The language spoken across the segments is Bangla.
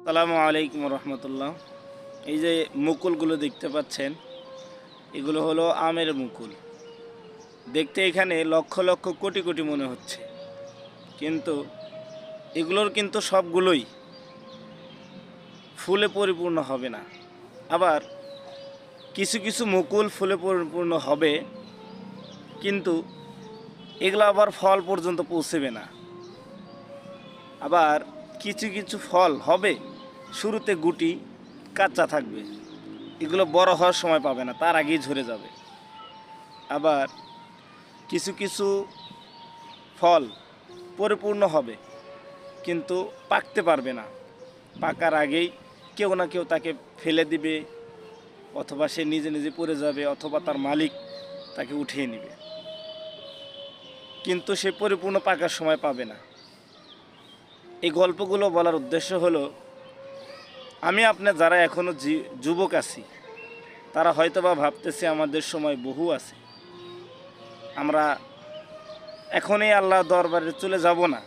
আসসালামু আলাইকুম রহমতুল্লাহ। এই যে মুকুলগুলো দেখতে পাচ্ছেন, এগুলো হলো আমের মুকুল। দেখতে এখানে লক্ষ লক্ষ কোটি কোটি মনে হচ্ছে, কিন্তু এগুলোর কিন্তু সবগুলোই ফুলে পরিপূর্ণ হবে না। আবার কিছু কিছু মুকুল ফুলে পরিপূর্ণ হবে, কিন্তু এগুলো আবার ফল পর্যন্ত পৌঁছবে না। আবার কিছু কিছু ফল হবে, শুরুতে গুটি কাঁচা থাকবে, এগুলো বড় হওয়ার সময় পাবে না, তার আগেই ঝরে যাবে। আবার কিছু কিছু ফল পরিপূর্ণ হবে, কিন্তু পাকতে পারবে না, পাকার আগেই কেউ না কেউ তাকে ফেলে দিবে, অথবা সে নিজে নিজে পড়ে যাবে, অথবা তার মালিক তাকে উঠিয়ে নেবে, কিন্তু সে পরিপূর্ণ পাকার সময় পাবে না। এই গল্পগুলো বলার উদ্দেশ্য হলো, আমি আপনার যারা এখনও যুবক আছি, তারা হয়তোবা ভাবতেছে আমাদের সময় বহু আছে, আমরা এখনই আল্লাহ দরবারে চলে যাব না,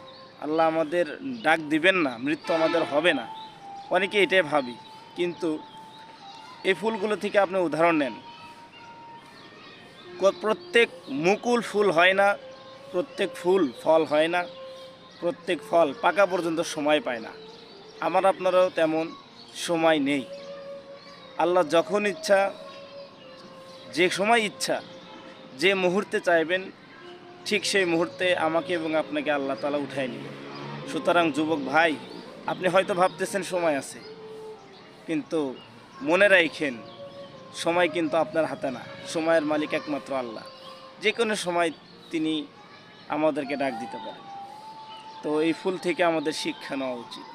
আল্লাহ আমাদের ডাক দিবেন না, মৃত্যু আমাদের হবে না, অনেকে এটাই ভাবি। কিন্তু এই ফুলগুলো থেকে আপনি উদাহরণ নেন, প্রত্যেক মুকুল ফুল হয় না, প্রত্যেক ফুল ফল হয় না, প্রত্যেক ফল পাকা পর্যন্ত সময় পায় না। আমার আপনারও তেমন সময় নেই। আল্লাহ যখন ইচ্ছা, যে সময় ইচ্ছা, যে মুহূর্তে চাইবেন, ঠিক সেই মুহূর্তে আমাকে এবং আপনাকে আল্লাহ তাআলা উঠায় নেবেন। সুতরাং যুবক ভাই, আপনি হয়তো ভাবতেছেন সময় আছে, কিন্তু মনে রাখেন সময় কিন্তু আপনার হাতে না, সময়ের মালিক একমাত্র আল্লাহ। যে কোনো সময় তিনি আমাদেরকে ডাক দিতে পারেন। তো এই ফুল থেকে আমাদের শিক্ষা নেওয়া উচিত।